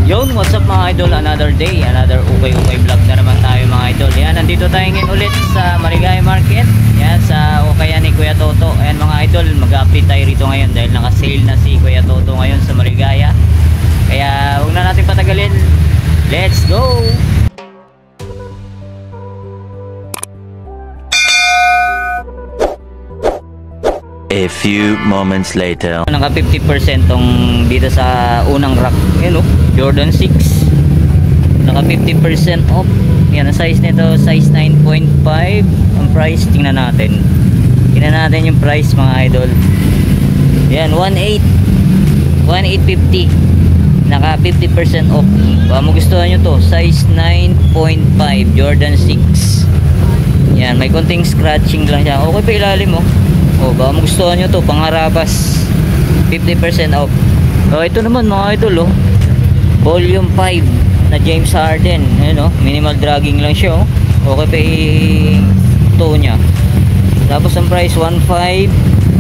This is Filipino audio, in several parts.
Yon, what's up mga idol? Another day, another ukay-ukay vlog na naman tayo mga idol. Yan, nandito tayo ngayon ulit sa Marigay Market. Yan, sa ukayan ni Kuya Toto. Ayan mga idol, mag-update tayo rito ngayon dahil naka-sale na si Kuya Toto ngayon sa Marigaya. Kaya huwag na natin patagalin. Let's go! A few moments later. Naka 50% tong dito sa unang rack. Yan o, Jordan 6. Naka 50% off. Yan, ang size nito, size 9.5. Ang price, tingnan natin. Tingnan natin yung price mga idol. Yan, 1.850. Naka 50% off. Baka magustuhan nyo to, size 9.5 Jordan 6. Yan, may konting scratching lang siya. Okay pa ilalim mo. Oh, baka magustuhan nyo to, pangharabas. 50% off. Oh, ito naman mga idol, oh. Volume 5 na James Harden. Ayan, oh. Minimal dragging lang siya, oh. Okay pa i-toe nya. Tapos ang price 1.5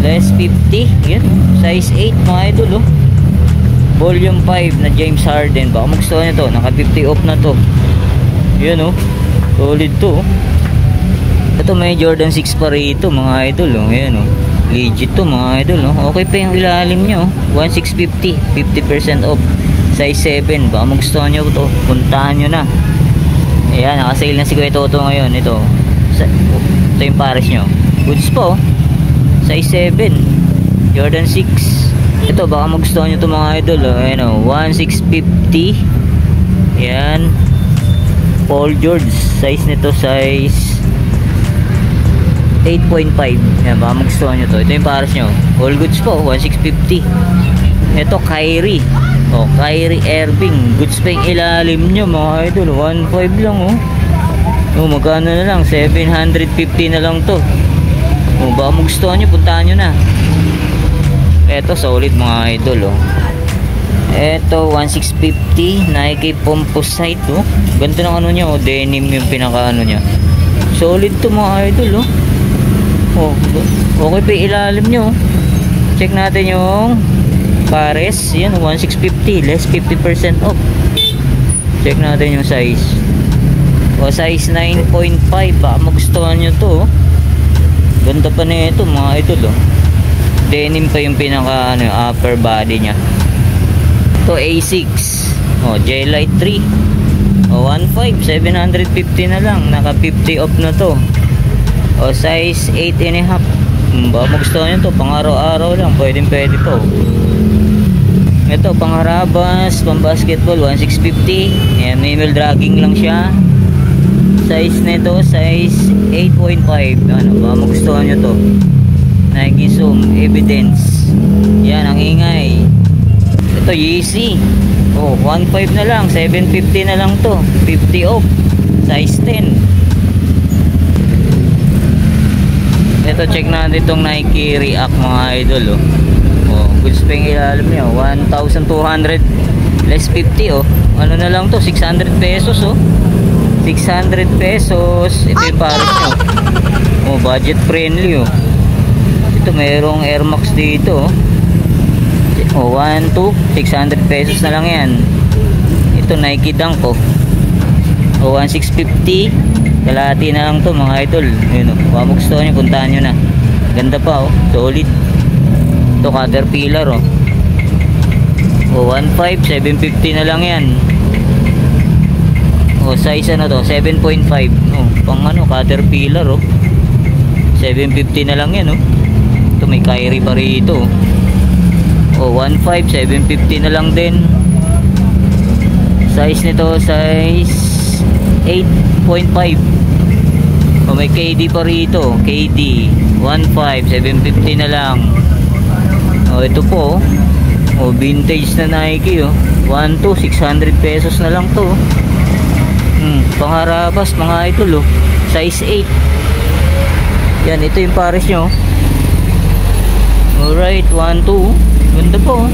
less 50. Yan, size 8 mga idol, oh. Volume 5 na James Harden. Baka magustuhan nyo to, naka 50 off na to. Yan, oh. Solid to, oh. Ito may Jordan 6 pa rito mga idol, oh. Ayan, oh. Legit to mga idol, oh. Okay pa yung ilalim nyo, oh. 1.650, 50% off, size 7. Baka magustuhan nyo to, puntahan nyo na. Ayan, nakasale na si Kuya Toto ngayon. Ito yung pares nyo, goods po, size 7 Jordan 6. Ito baka magustuhan nyo to mga idol, oh. Ayan, oh. 1.650. Ayan, Paul George. Size nito, size 8.5. Yan, baka magustuhan nyo to. Ito yung pares nyo, all goods po, 1.650. Ito Kyrie, oh, Kyrie Irving, goods pa yung ilalim nyo mga idol. 1.5 lang, oh. Oh, magkano na lang, 750 na lang to. Oh, baka magustuhan nyo, puntahan nyo na. Ito solid mga idol, oh. Ito 1.650 Nike Composite, oh. Ganito ng ano nya, oh, denim yung pinaka ano nya. Solid to mga idol, oh. Oh, okay pa ilalim nyo. Check natin yung pares. Yan, 1.650 less 50% off. Check natin yung size. O, size 9.5. Baka magustuhan nyo to, oh. Ganda pa na ito mga idol, oh. Denim pa yung pinaka ano, upper body nya. Ito A6, oh, J-Lite 3. O, 1.5, 750 na lang. Naka 50 off na to. O, size 8.5. Baka magustuhan nyo to, pang araw-araw lang, pwede po. Ito pangharabas, pang basketball, 1.650. Ayan, minimal dragging lang siya. Size nito, size 8.5. Ano, baka magustuhan nyo to. Nike Zoom Evidence. Yan, ang ingay. Ito Yeezy, oh, 1.5 na lang, 750 na lang to, 50 off, size 10. Ito, check natin itong Nike React mga idol, oh. Oh, goods pa yung ilalim niya, 1,200 less 50, oh. Ano na lang to, 600 pesos, oh. 600 pesos. Ito yung pares nyo, oh, budget friendly, oh. Ito mayroong Air Max dito, oh. Oh, 1, 2, 600 pesos na lang yan. Ito Nike Dunk, oh. Oh, 1,650. Kalahati na lang to mga idol. Yun, oh. Baka magustuhan nyo, puntahan nyo na. Ganda pa, oh. Solid. Ito Caterpillar, oh. Oh, 1.5, 750 na lang yan. Oh, size ano to, 7.5. Oh, pang ano, Caterpillar, oh. 750 na lang yan, oh. Ito may Kyrie pa rito, oh. Oh, 1.5, 750 na lang din. Size nito, size 8.5. Oh, may KD pa rito, KD 1.5, 750 na lang. Oh, ito po, oh, vintage na Nike, oh. 1.2, 600 pesos na lang to. Pangharabas mga idol, oh. Size 8. Yan, ito yung pares nyo. Alright, 1.2. Ganda po, oh.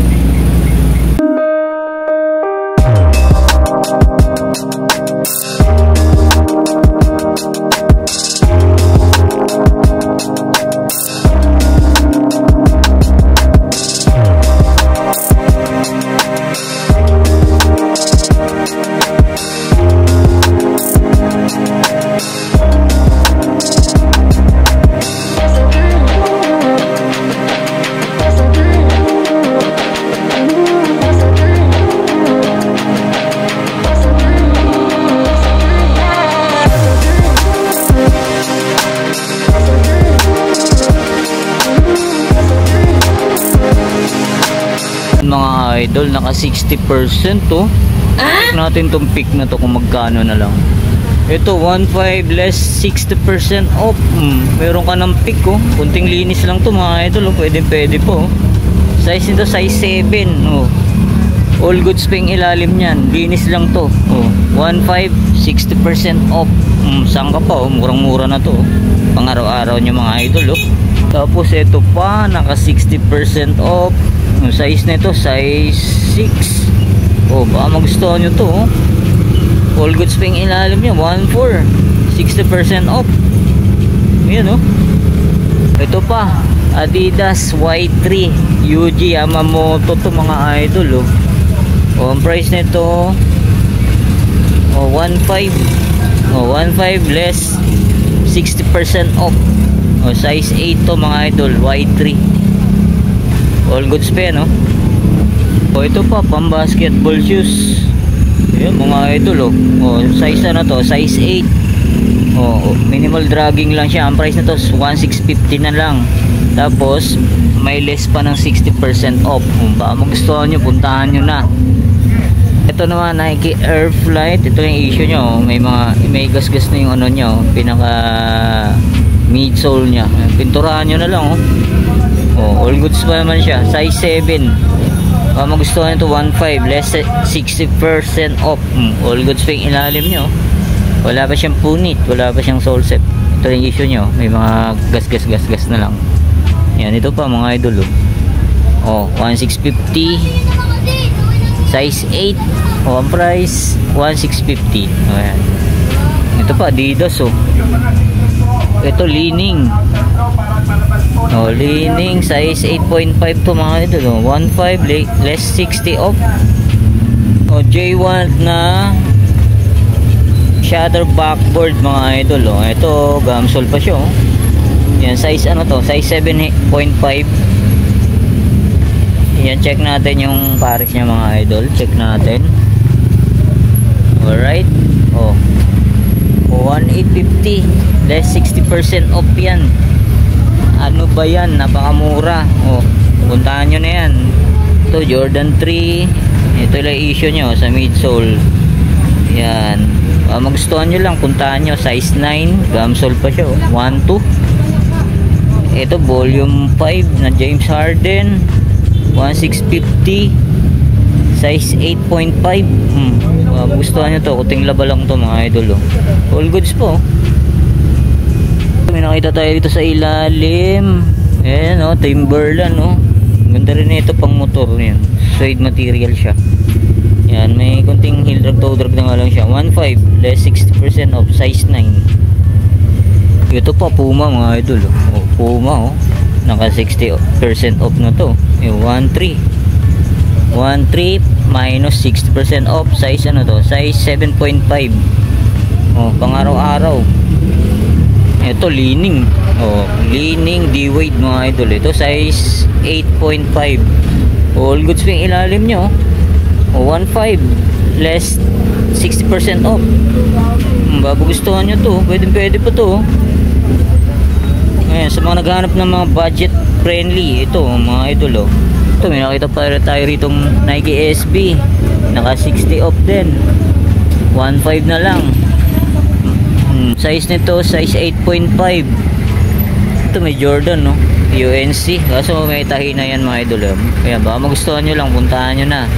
Mga idol, naka 60% to. Check natin tong pick na to kung magkano na lang. Ito 1.5 less 60% off. Meron ka ng pick oh. Kunting linis lang to mga idol oh. Pwede po. Size nito size 7 oh. All goods pa yung ilalim niyan. Linis lang to oh. 1.5 60% off. Saan ka pa oh. Murang mura na to oh. Pang araw-araw nyo mga idol oh. Tapos ito pa naka 60% off. Size nito size 6 oh. Baka magustuhan nyo to oh. All goods pa yung ilalim niya 1.4 60% off. Yan oh. Ito pa Adidas Y3 UG Yamamoto to mga idol oh. Oh, ang price nito oh 1.5 oh 1.5 less 60% off oh. Size 8 to mga idol Y3. All goods pa yan oh. Oh, ito pa pang basketball shoes. Ayan mga idol oh. Oh, size na to, size 8. Oh, minimal dragging lang siya. Ang price na to 1,650 na lang. Tapos may less pa ng 60% off. Kung baka magustuhan nyo, puntahan nyo na. Ito naman Nike Air Flight. Ito yung issue nyo. May gasgas na yung ano nyo. Pinaka midsole nya. Pinturahan nyo na lang oh. Oh, all goods pa naman siya. Size 7. Magustuhan nyo ito 1.5 less 60% off. All goods pa yung ilalim nyo. Wala pa siyang punit, wala pa siyang sole set. Ito yung issue nyo, may mga gas na lang. Yan, ito pa mga idol oh. 1,650 size 8 oh, ang price 1,650. Ayan. Ito pa Adidas oh. Ito Li-Ning oh, Li-Ning size 8.5 to mga idol oh. 1.5 less 60 off oh. J1 na shutter backboard mga idol oh. Ito gamsol pa siya oh. Yan size ano to, size 7.5. Yan, check natin yung pares niya mga idol. Check natin. Alright oh, 1,850 less 60% off yan. Ano ba yan, napakamura oh. Puntahan nyo na yan. Ito Jordan 3. Ito lang issue nyo sa midsole. Yan, magustuhan nyo lang, puntahan nyo. Size 9, gamsole pa siya oh. 1.2. Ito volume 5 na James Harden 1,650 size 8.5. Magustuhan nyo to, kuting laba lang to mga idol oh. All goods po. May nakita tayo dito sa ilalim. Ayan oh, Timberland oh. Ganda rin ito pang motor yan. Suede material siya. Yan, may kunting heel drag toe drag na nga lang siya. 1.5 less 60% off size 9. Ito pa Puma mga idol oh. Puma oh. Naka 60% off na to. 1.3 minus 60% off. Size ano to? Size 7.5 oh, pang araw-araw. Ito Li-Ning oh, Li-Ning D-Wade mga idol. Ito size 8.5. All goods pa yung ilalim nyo oh. 1.5 less 60% off. Babagustuhan nyo to, pwede pa to. Ayan, sa mga naghahanap ng mga budget friendly, ito mga idol oh. Ito may nakita pa tayo ritong Nike SB, naka 60 off din, 1.5 na lang. Size nito size 8.5. Ito may Jordan no, UNC, kaso may tahi na yan mga idol oh. Ayan, baka magustuhan nyo lang, puntahan nyo na.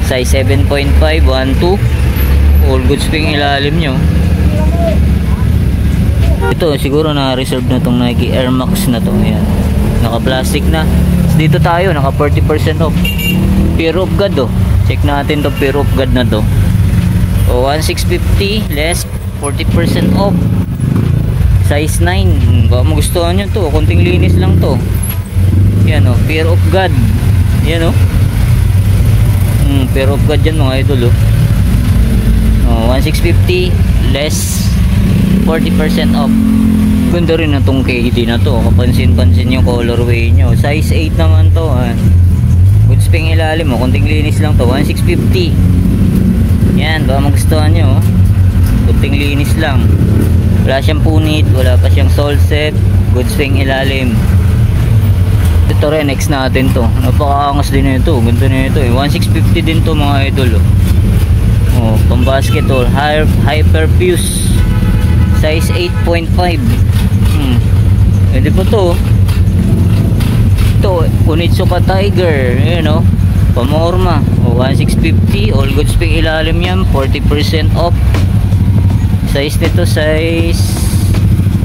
Size 7.5, 1.2. All goods pa yung ilalim nyo. Ito siguro na reserve na tong Nike Air Max na to. Ayan, naka plastic na. Dito tayo naka 40% off. Fear of God oh. Check natin to, Fear of God na to. O 1,650 less 40% off. Size 9. Baka magustuhan nyo to, konting linis lang to. Yan oh, Fear of God. Yan oh. Fear of God yan mga idol oh. 1,650 less 40% off. Ganda rin na tong KD na to. Kapansin-pansin yung colorway nyo. Size 8 naman to. Goods ping ilalim mo. Kunting linis lang to. 1,650. Yan. Baka magustuhan nyo. Kunting linis lang. Wala siyang punit. Wala pa siyang sole set. Goods ping ilalim. Ito rin, next natin to. Napakaangas din nito. Ganda nito eh. 1650 din to mga idol. Oh, pang basket to. Hyperfuse. Size 8.5. Pwede po to. Ito, Onitsuka Tiger. Ayan o. Pamorma. Oh, 1650. All goods pang ilalim yan. 40% off. Size nito, size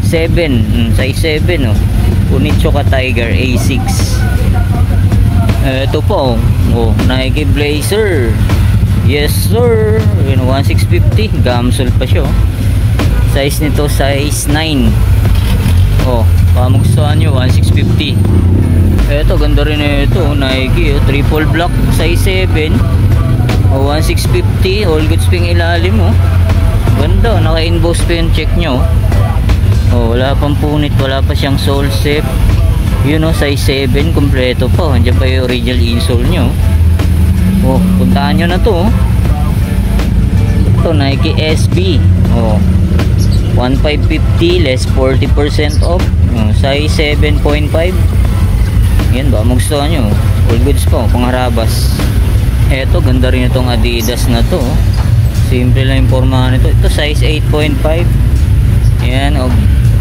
7. Size 7 oh. Onitsuka Tiger A6. Ito po. Oh, Nike Blazer. Yes sir. Ayan, 1650. Gamsol pa siya oh. Size nito, size 9. Oh, pamugustuhan nyo, 1650. Eto, ganda rin ito, Nike, oh, triple black, size 7. Oh, 1650, all goods ping ilalim, oh. Ganda, naka-inbox pa yung check nyo. Oh, wala pang punit, wala pa siyang sole shape. Yun oh, size 7, kompleto pa. Andiyan pa yung original insole nyo. Oh, puntahan nyo na to, oh. Ito, Nike SB. Oh, 1550 less 40% off. Size 7.5. Yan ba, magustuhan nyo. All goods po, pangharabas. Eto, ganda rin itong Adidas na to. Simple lang yung pormahan nito. Ito size 8.5. Yan,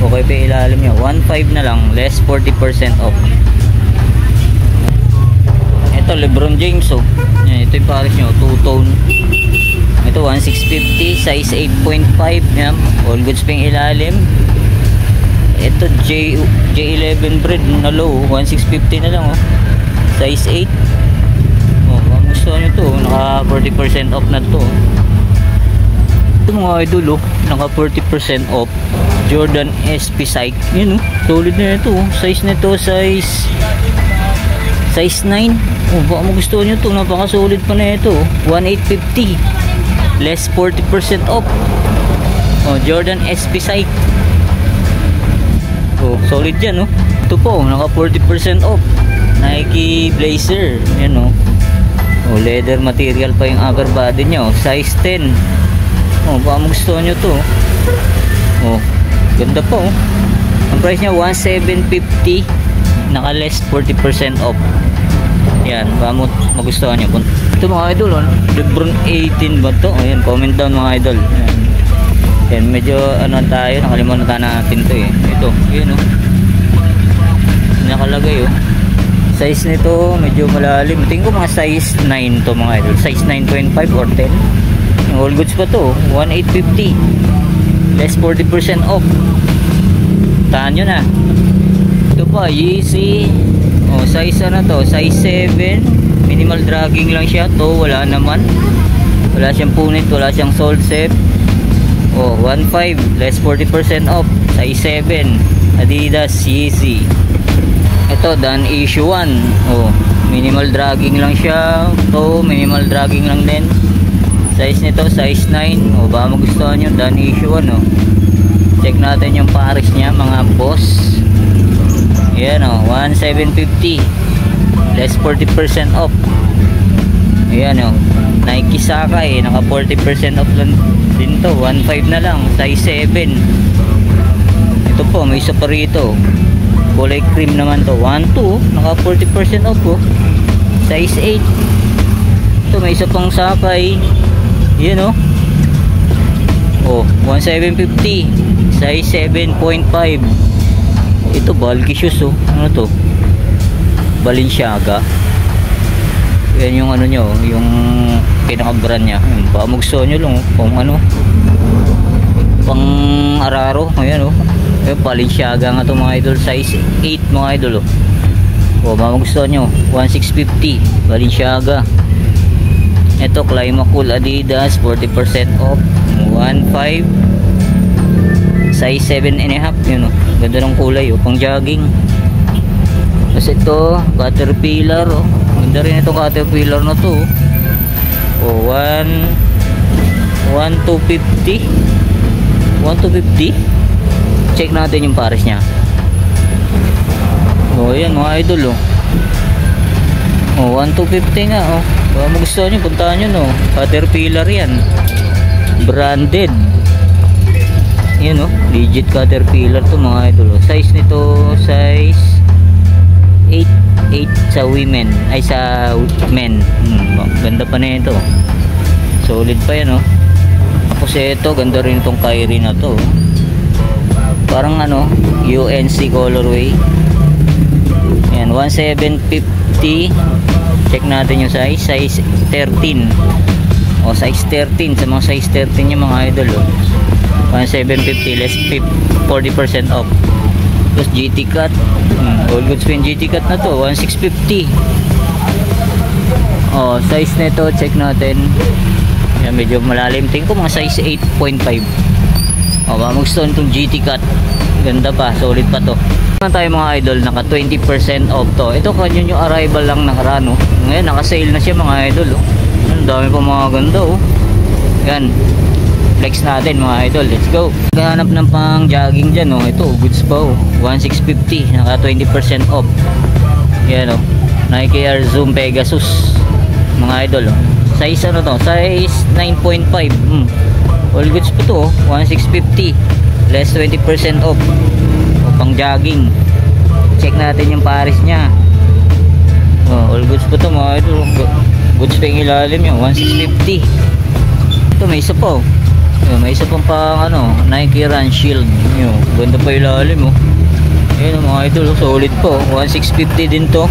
okay pa ilalim nyo. 1.5 na lang, less 40% off. Ito, Lebron James oh. Yan, ito yung pares nyo, two-tone. Ito 1650, size 8.5. Yan, all goods pang ilalim. Ito J11 bread na low, 1650 na lang oh. Size 8. Oh, kung gusto nyo to, naka 40% off na to. Ito mga idol oh, naka 40% off. Jordan SP Psych. Yun oh, solid na ito oh. Size nito, size 9. Oh, baka magustuhan nyo to, napaka solid pa na ito oh. 1850 less 40% off. Oh, Jordan SP Psych. Oh, solid yan oh. Ito po, naka 40% off. Nike Blazer. Yan oh. Oh, leather material pa yung upper body niya oh. Size 10. Oh, baka magustuhan nyo to. Oh, ganda po oh. Ang price niya 1750, naka less 40% off. Yan, baka magustuhan nyo. Ito mga idol oh, Lebron 18 ba to? Ayan, comment down mga idol. Ayan. Yan, medyo ano tayo, nakalimutan natin to eh. Ito, yun oh. Nakalagay oh. Size nito medyo malalim. Tingin ko mga size 9 to mga idol. Size 9.5 or 10. Yung all goods pa to, 1850. Less 40% off. Tahan nyo na. Ito pa, Yeezy. Oh, size ano to? Size 7. Minimal dragging lang siya to. Wala naman. Wala siyang punit, wala siyang sole shape. Oh, 1.5 less 40% off. Size 7. Adidas Yeezy. Ito, Dan Issue 1. Oh, minimal dragging lang siya. To, minimal dragging lang din. Size nito, size 9. Oh, baka magustuhan nyo, Dan Issue 1 oh. Check natin yung pares niya mga boss. Ayan o, 1750 less 40% off. Ayan o, Nike Sakai, naka 40% off lang din to. 1.5 na lang, size 7. Ito po, may isa pa rito, kulay cream naman to. 1.2, naka 40% off po. Size 8. Ito, may isa pang Sakai. Ayan o, oh, 1750 size 7.5. Ito, bulky shoes oh. Ano to? Balenciaga. Yan yung ano nyo, yung pinaka-brand nya. Baka magustuhan nyo lang oh. Kung ano, pang araro. Ayan oh. Balenciaga nga to mga idol. Size 8 mga idol oh. O, baka magustuhan nyo, 1650 Balenciaga. Ito, Climacool Adidas, 40% off, 1.5 size 7.5. Yun oh, ganda ng kulay oh, pang jogging. Tapos ito, Caterpillar oh. Ganda rin itong Caterpillar na to oh. 1,250. Check natin yung pares nya. Oh, yan mga idol oh. Oh, 1,250 nga oh. Baka magustuhan nyo, puntahan nyo no. Caterpillar yan, branded. Yan oh, legit Caterpillar to mga idol oh. Size nito, size 8. 8 sa women, ay sa men. Ganda pa na ito. Solid pa yan, oh. Tapos ito, ganda rin itong Kyrie na to. Parang ano, UNC colorway. Yan, 1750. Check natin yung size. Size 13. O, size 13. Sa mga size 13 yung mga idol, oh. 1750 less 40% off. Tapos GT cut. All goods pin GT cut na to. 1650. O, size nito, check natin. Yan, medyo malalim. Tingin ko mga size 8.5. O, magustuhan itong GT cut. Ganda pa, solid pa to. Naman tayo mga idol, naka 20% off to. Ito kanyo yung arrival lang nakaraan, oh. Ngayon naka sale na siya mga idol, oh. Ang dami pa mga ganda, oh. Yan, flex natin mga idol, let's go. Naghahanap ng pang jogging dyan, oh. Ito, goods pa, oh. 1650, naka 20% off. Yan, oh. Nike Air Zoom Pegasus mga idol, oh. Size ano to, size 9.5. All goods pa to, oh. 1650 less 20% off, o, pang jogging. Check natin yung pares nya. All goods pa to mga idol. Goods pa yung ilalim nyo, 1650. Ito may isa pa, oh. May isa pang ano, Nike Run Shield nyo. Ganda pa ilalim, oh. Ayan, mga idol, oh. Solid po, 1650 din to.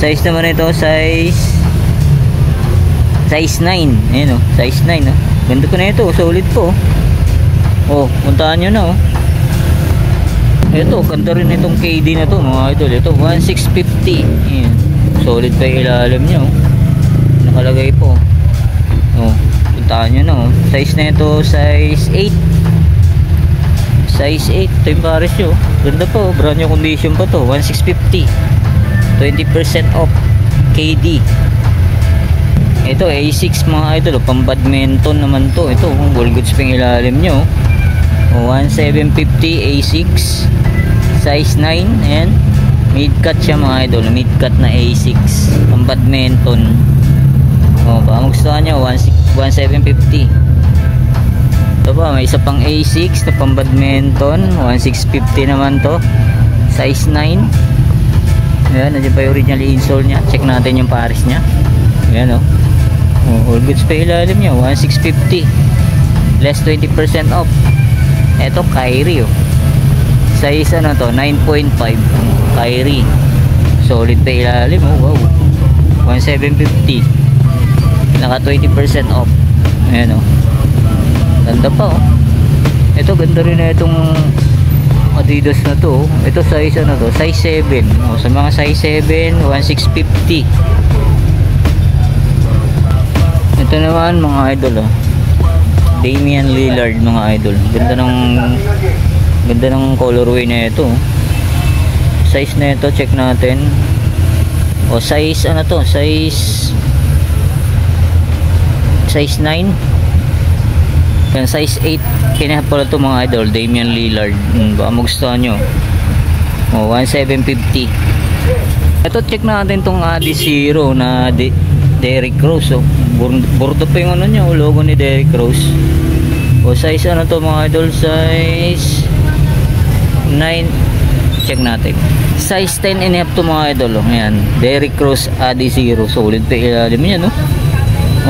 Size naman ito, size 9. Ayan, oh, size 9, oh. Ganda pa na ito, solid po. Oh, puntahan nyo na, oh. Ito, ganda rin itong KD na to mga idol. Ito, 1650. Ayan. Solid pa yung ilalim nyo, oh. Nakalagay po. Oh, puntahan nyo na, oh. Size na ito, size 8. Size 8. Ito yung pares nyo. Ganda po, brand new condition pa to. 1650. 20% off. KD. Ito, A6 mga idol, oh. Pang badminton naman to. Ito, all goods pa yung ilalim nyo, oh. 1750 A6 size 9 and mid cut siya mga idol, mid cut na A6 pang badminton. Baka magustuhan nyo, 1750. Ito pa, may isa pang A6 na pang badminton, 1650 naman to, size 9. Ayan, nandiyan pa yung original insole nya. Check natin yung pares nya. Ayan, oh. All goods pa ilalim nya, 1650 less 20% off. Ito Kyrie, oh. Size ano to, 9.5. Kyrie. Solid pa ilalim, oh. Wow. 1750. Naka 20% off. Ayan, oh. Ganda pa, oh. Ito ganda rin na itong Adidas na to, oh. Ito size ano to, size 7. Oh, sa mga size 7, 1650. Ito naman mga idol, oh. Damian Lillard mga idol. Ganda ng colorway na ito. Size na ito, check natin. O size ano to? Size 9. Yan, size 8. Kinahap pala ito mga idol, Damian Lillard. Baka magustuhan nyo. O 1750. Ito check natin tong Adizero na Derrick Rose, oh. Bordo pa yung ano niya, logo ni Derrick Rose. O size ano to mga idol, size 9. Check natin. Size 10 and a half to mga idol, oh. Ayan, Derrick Rose Adizero. Solid pa ilalim niya, no?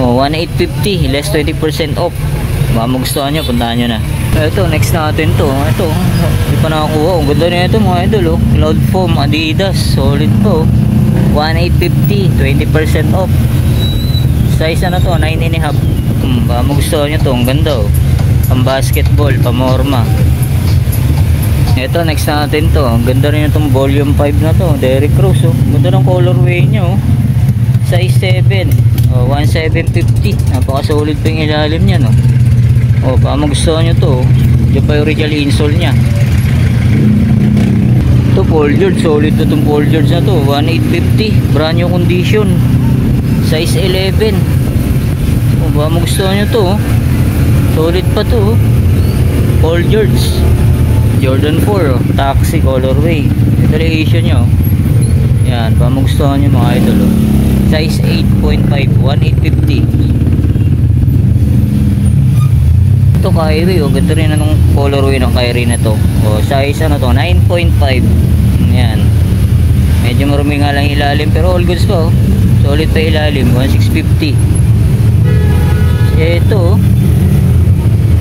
O 1850 less 20% off. Baka magustuhan nyo, puntahan nyo na. Ito, next natin to. Ito, hindi pa nakakuha. Ang ganda na ito mga idol, oh. Cloud Foam Adidas. Solid po, 1850 20% off. Size ano to, 9 and a half. Baka magustuhan nyo to, ang ganda, oh. Pang basketball, pamorma. Ito, next natin to. Ang ganda rin itong volume 5 na to, Derrick Rose, oh. Ganda ng colorway nyo, oh. Size 7, oh, 1750. Napaka-solid pa yung ilalim nya, no? Oh, baka magustuhan nyo to, oh. Diyan pa yung original insole nya. Ito, Paul George. Solid na itong Paul George na to, 1850. Brand new condition. Size 11. Oh, baka magustuhan nyo to, oh. Solid pa to, oh. Paul George Jordan 4, oh. Taxi colorway. Ito yung issue nyo, oh. Yan, baka magustuhan nyo mga idol, oh. Size 8.5, 1850. Ito Kyrie, oh. Ganda rin anong colorway ng Kyrie na to, oh. Size ano to, 9.5. Yan. Medyo marumi nga lang ilalim, pero all goods pa oh. Solid pa ilalim, 1650. Ito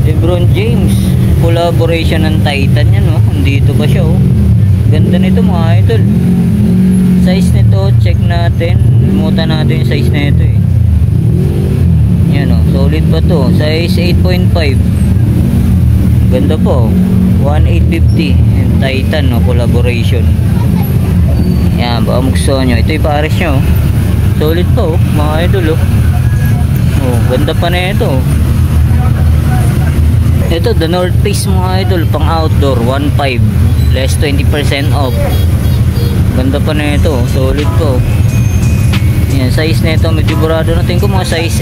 LeBron James, collaboration ng Titan yan oh. Dito pa siya oh. Ganda nito mga idol. Size nito, check natin. Limutan natin yung size na ito eh. Yan oh, solid pa to. Size 8.5. Ganda po. 1850. Yung Titan no, collaboration. Yan, baka magustuhan nyo. Ito yung pares nyo. Solid po mga idol oh. Oh, ganda pa na ito. Ito, The North Face mga idol, pang outdoor, 1.5, less 20% off. Ganda pa na ito, solid po. Yan, size na ito, medyo burado natin ko, mga size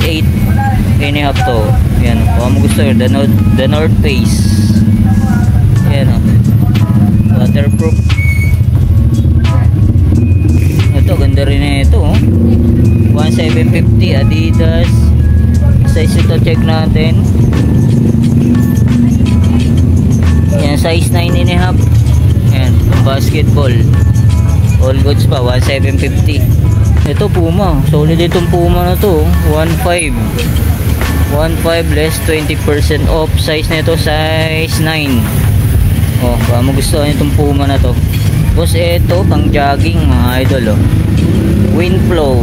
8 and a half to. Yan, kung mo gusto yun, The North Face. Yan o, waterproof. Ito, ganda rin na ito oh. 1750 Adidas. Size ito, check natin. Yan, size 9 and a half. Yan, basketball. All goods pa, 1750. Ito Puma, solid itong Puma na to, 15 less 20% off. Size na ito, size 9. Oh, baka magustuhan itong Puma na to. Tapos ito, pang jogging mga idol oh. Windflow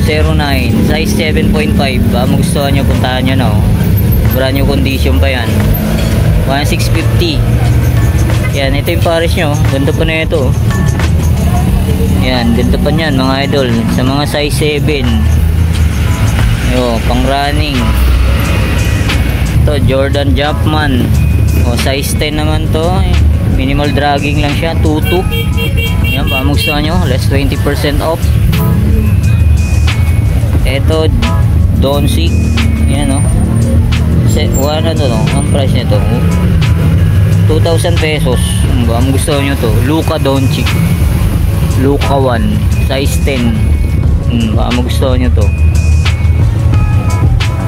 09, size 7.5. Baka magustuhan nyo, puntahan nyo na oh. Brand new condition pa yan, 1650. Yan, ito yung pares nyo. Ganda pa na ito. Yan, ganda pa nyan mga idol. Sa mga size 7. Yo, pang running. Ito, Jordan Jumpman. O, size 10 naman to. Minimal dragging lang siya, 22. Yan, baka magustuhan nyo, less 20% off. Ito, Doncic. Yan o. Ano to no? Ang price nito 2,000 pesos. Baka gusto nyo to, Luka Doncic, Luka 1, size 10. Baka gusto nyo to.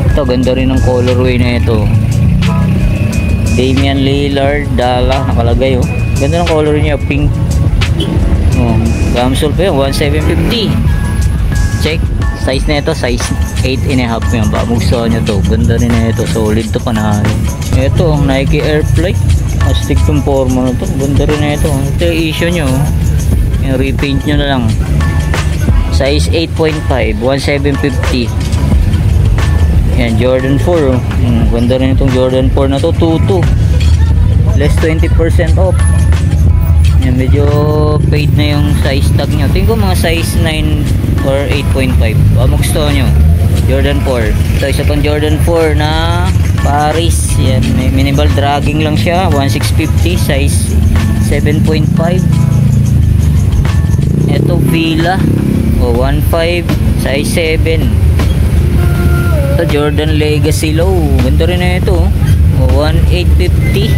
Ito, ganda rin ng colorway na ito. Damian Lillard, Dala, nakalagay oh. Ganda ng color niya, pink. Oh, gamsol pa yun, 1750. Check. Size na ito, size 8 and a half yan. Baka gusto nyo to. Ganda rin na ito. Solid to panalo. Ito, Nike Airfly. Astig tong forma na to. Ganda rin na ito. Ito yung issue nyo. Yung repaint nyo na lang. Size 8.5, 1750. Yan, Jordan 4. Ganda rin itong Jordan 4 na to. 22. Less 20% off. Yan, medyo paid na yung size tag nyo. Tingin ko mga size 9 or 8.5. Baka magustuhan nyo, Jordan 4. Ito, isa pang Jordan 4 na Paris. Yan, may minimal dragging lang siya, 1650, size 7.5. Ito, Fila o 15, size 7. Ito, Jordan Legacy Low. Ganda rin na ito o 1850.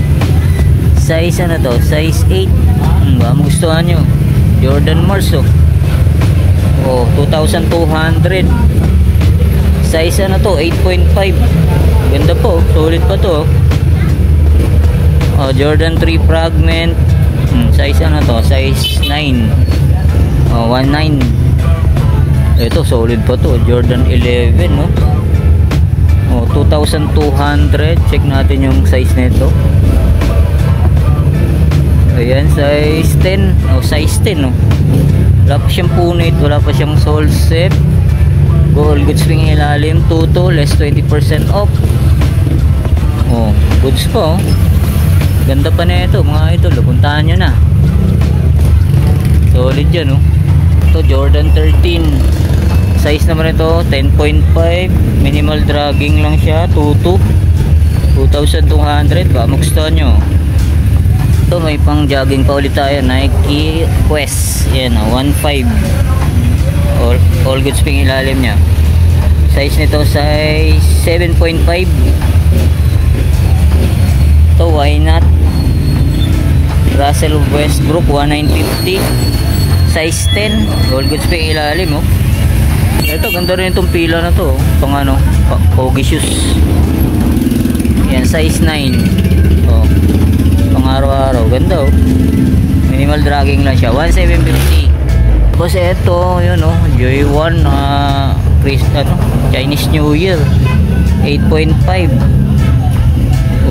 Size ano to, size 8. Baka magustuhan nyo, Jordan Mars oh, 2,200. Size ano to, 8.5. Ganda po, solid pa to oh. Jordan 3 Fragment. Size ano to, size 9 oh, 19. Ito, solid pa to, Jordan 11 no? Oh, 2,200. Check natin yung size nito. Ayan, size 10 oh, size 10 oh. Wala pa siyang punit, wala pa siyang sole set. All goods ring ilalim, 22, less 20% off. Oh, goods po. Ganda pa na ito mga idol, puntahan nyo na. Solid yan oh. Ito, Jordan 13. Size naman ito, 10.5. Minimal dragging lang siya, 22. 2,200. Baka magustuhan nyo. Ito, may pang jogging pa ulit tayo, Nike Quest. Yan, 15. All goods ping ilalim nya. Size nito, size 7.5. Ito, why not? Russell Westbrook, 1950. Size 10. All goods ping ilalim oh. Ito, ganda rin itong pila na to. Pang ano, pogi shoes. Yan, size 9. Oh, pang araw-araw. Ganda oh. Minimal dragging lang siya. 1750. Tapos eto, yun o, J1 Chinese New Year 8.5.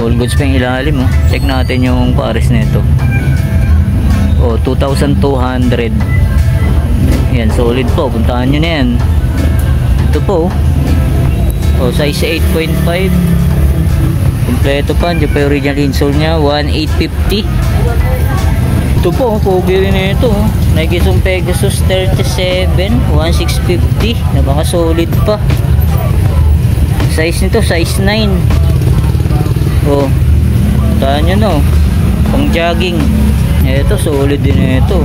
All goods pa yung ilalim, oh. Check natin yung pares nito. 2,200. Yan, solid po, puntahan nyo na yan. Ito po, size 8.5. Kompleto pa, dyan pa yung original insole nya, 1,850. Ito po, pogi rin na ito. Nike Zoom Pegasus 37, 1,650. Napaka solid pa. Size nito, size 9. Tahan nyo no, pang jogging. Ito, solid din na ito.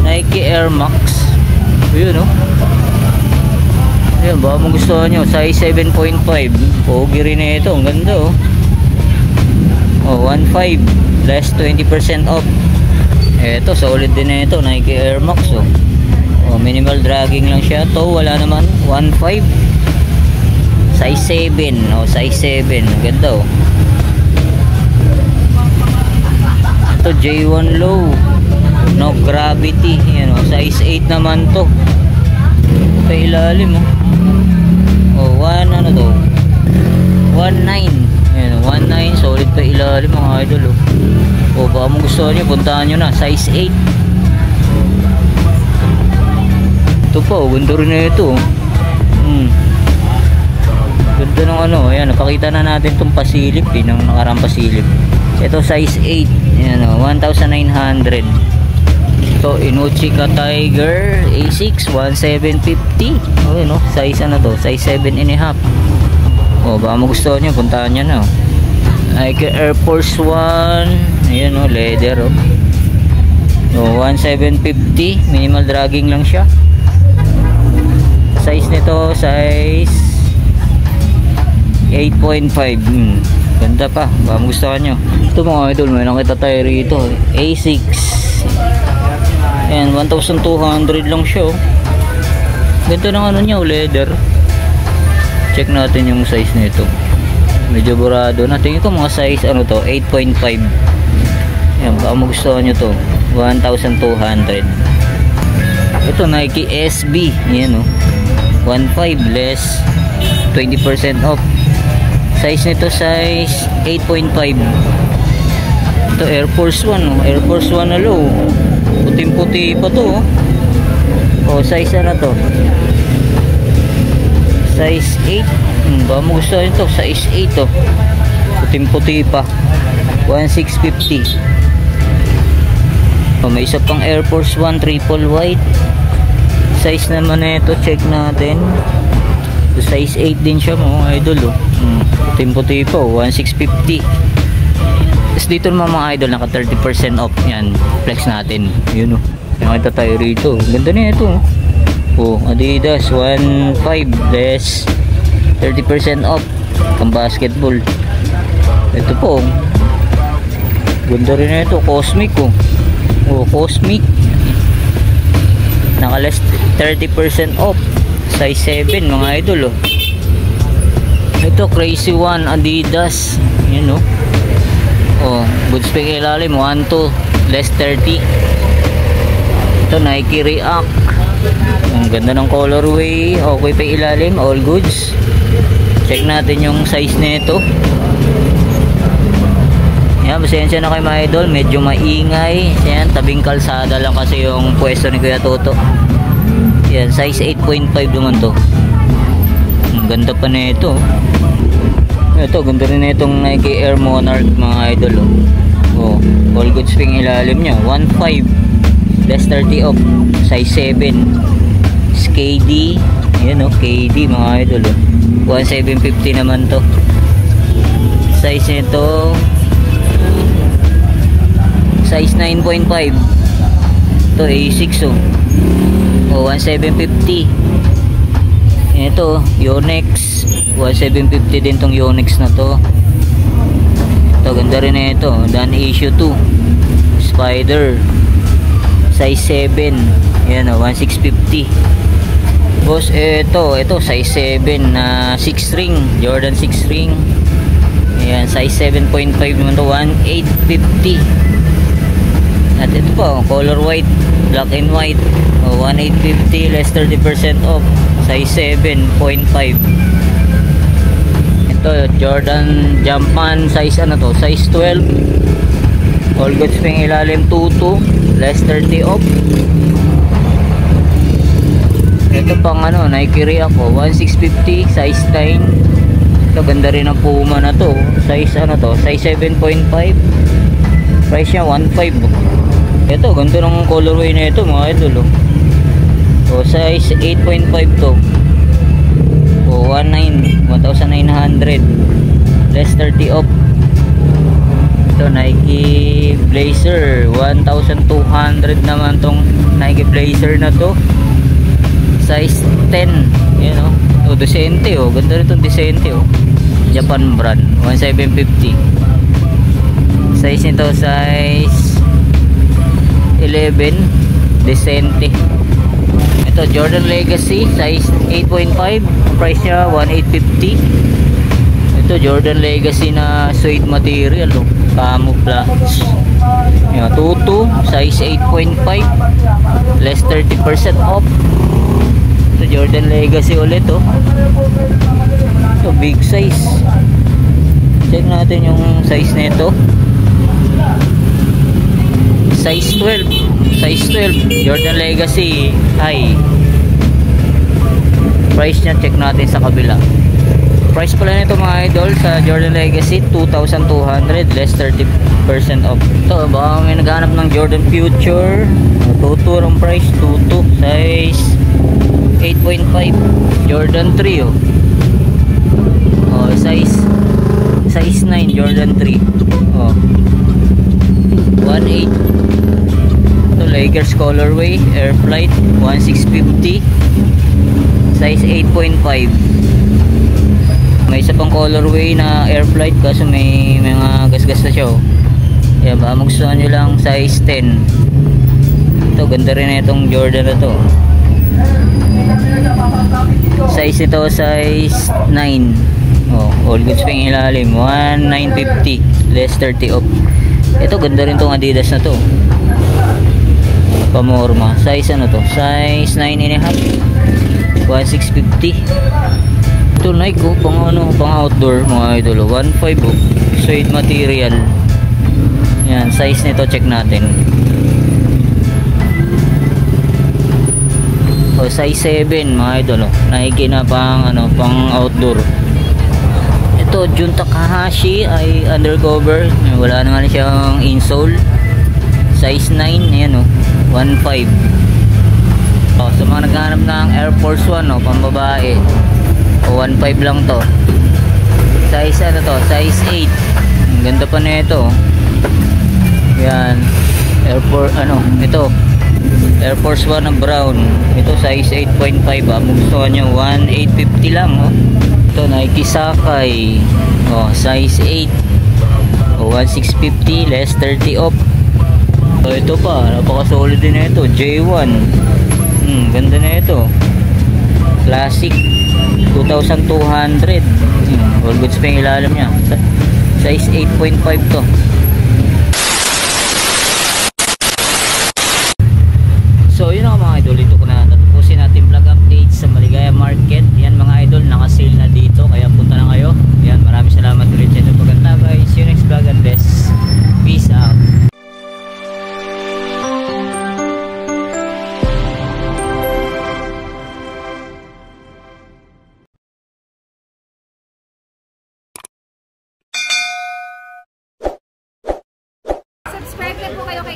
Nike Air Max. Yun Ayan, baka mong gusto nyo, size 7.5. Pogi rin na ito, ang ganda 1.5 less 20% off. Ito, solid din na ito, Nike Air Max minimal dragging lang siya to, wala naman. 1.5 size 7, size 7, ganda ito, J1 low, no gravity. Yan size 8 naman to. Pa ilalim 1 to 1.9. Ayan, 1.9, solid pa ilalim mga idol baka mong gusto nyo, puntahan nyo na, size 8. Ito pa, ganda rin na ito ganda ng ayan, napakita na natin itong pasilip ng nakarang pasilip. Ito size 8, ayan 1,900. Ito Inuchika Tiger A6, 1,750. Size size 7.5. Baka magustuhan nyo, puntahan nyo na Nike Air Force 1. Ayan leather 1,750. Minimal dragging lang siya. Size nito, size 8.5. Ganda pa, baka magustuhan nyo. Ito mga idol, may nakita tayo rito A6. Ayan, 1,200 lang siya Ganda ng niya, leather. Check natin yung size nito. Medyo burado na. Tingin ko mga size 8.5. Ayan, baka magustuhan nyo to. 1,200. Ito Nike SB. Ayan 1.5 less 20% off. Size nito size 8.5. Ito Air Force 1 Air Force 1 na low. Puting-puti pa to size to? Size 8. Baka mo gusto nito, size 8 puting-puti pa. 1,650. May isa pang Air Force 1 triple white. Size naman nito, check natin. Size 8 din siya mga idol puting-puti pa, 1,650. Tapos dito naman mga idol, naka 30% off. Yan, flex natin. Yun nakita tayo rito, ganda na ito Adidas 1.5 less 30% off pang basketball. Ito po, ganda rin na ito, Cosmic Cosmic, naka less 30% off, size 7 mga idol Ito Crazy One Adidas. Yun goods pa ilalim, 1.2 less 30. Ito Nike React. Ang ganda ng colorway, okay pa ilalim, all goods. Check natin yung size nito. Yan, pasensya na kayo mga idol, medyo maingay. Yan, tabing kalsada lang kasi yung pwesto ni Kuya Toto. Yan, size 8.5 naman to. Ang ganda pa nito. Ito, ganda rin na itong Nike Air Monarch mga idol all goods pa yung ilalim nya, 1.5 less 30 off, size 7. KD, ayan KD mga idol 1,750 naman to. Size nito size 9.5. Ito A6 1,750. Ito Yonex 1,750 din tong Yonex na to. Ito ganda rin na ito, Dan Issue 2 Spider size 7. Yan 1,650. Boss, ito size 7 na 6 ring, Jordan 6 ring. Ayan, size 7.5 naman to, 1,850. At ito po, color white black and white. 1,850 less 30% off. Size 7.5. Ito Jordan Jumpman size ano to? Size 12. All goods pang ilalim 22 less 30 off. Ito pang ano, Nike React 1,650 size 9. Ito ganda rin ang Puma na to. Size ano to? Size 7.5. Price niya 1,500. Ito ganito ng colorway na ito mga idol. Size 8.5 to. 1,900 less 30 off. Ito Nike Blazer 1,200 naman tong Nike Blazer na to. Size 10. Yan Decente ganda rin itong Decente Japan brand 1,750. Size nito size 11. Decente. Ito Jordan Legacy size 8.5. Price niya 1,850. Ito Jordan Legacy na suede material camouflage. Yan, tutu size 8.5 less 30% off. Ito Jordan Legacy ulit ito big size. Check natin yung size nito. Size 12 Jordan Legacy high. Price niya check natin sa kabila. Price pala nito mga idol sa Jordan Legacy 2,200 less 30% off. Ito baka may naghanap ng Jordan Future. Tuturong price 22 size 8.5 Jordan 3 size 9 Jordan 3 1,800. Ito Lakers colorway Air Flight 1,650 size 8.5. May isa pang colorway na Air Flight kaso may mga gasgas na siya Kaya baka magustuhan nyo lang size 10. Ito ganda rin na itong Jordan na to. Size ito size 9. All goods pang ilalim 1,950 less 30 off. Ito ganda rin tong Adidas na to. Pamorma. Size ano to? Size 9.5 1,650. Ito Nike pang outdoor mga idol 1,500 suede material. Yan size nito check natin. Size 7 mga idol Nike na pang outdoor. Ito Jun Takahashi ay undercover, wala naman siyang insole. Size 9 ayan 1,500. Sa mga naghahanap ng Air Force 1 pang babae 1,500 lang to. Size ano to? Size 8. Ang ganda pa nito. Yan Air Force ito Air Force 1 na brown. Ito size 8.5 gusto nyo 1,850 lang Ito Nike Sakai size 8 1,650 less 30 off. Ito pa napaka solid din na ito J1. Ganda na ito classic 2,200. All goods pa yung ilalim nya. Size 8.5 to. So yun mga idol, dito ko na tatapusin natin vlog update sa Maligaya Market. Yan mga idol, naka-sale na dito kaya punta na kayo. Yan, maraming salamat ulit sa inyong pagkanta. See you next vlog and bless. Peace out. Subscribe din po kayo kay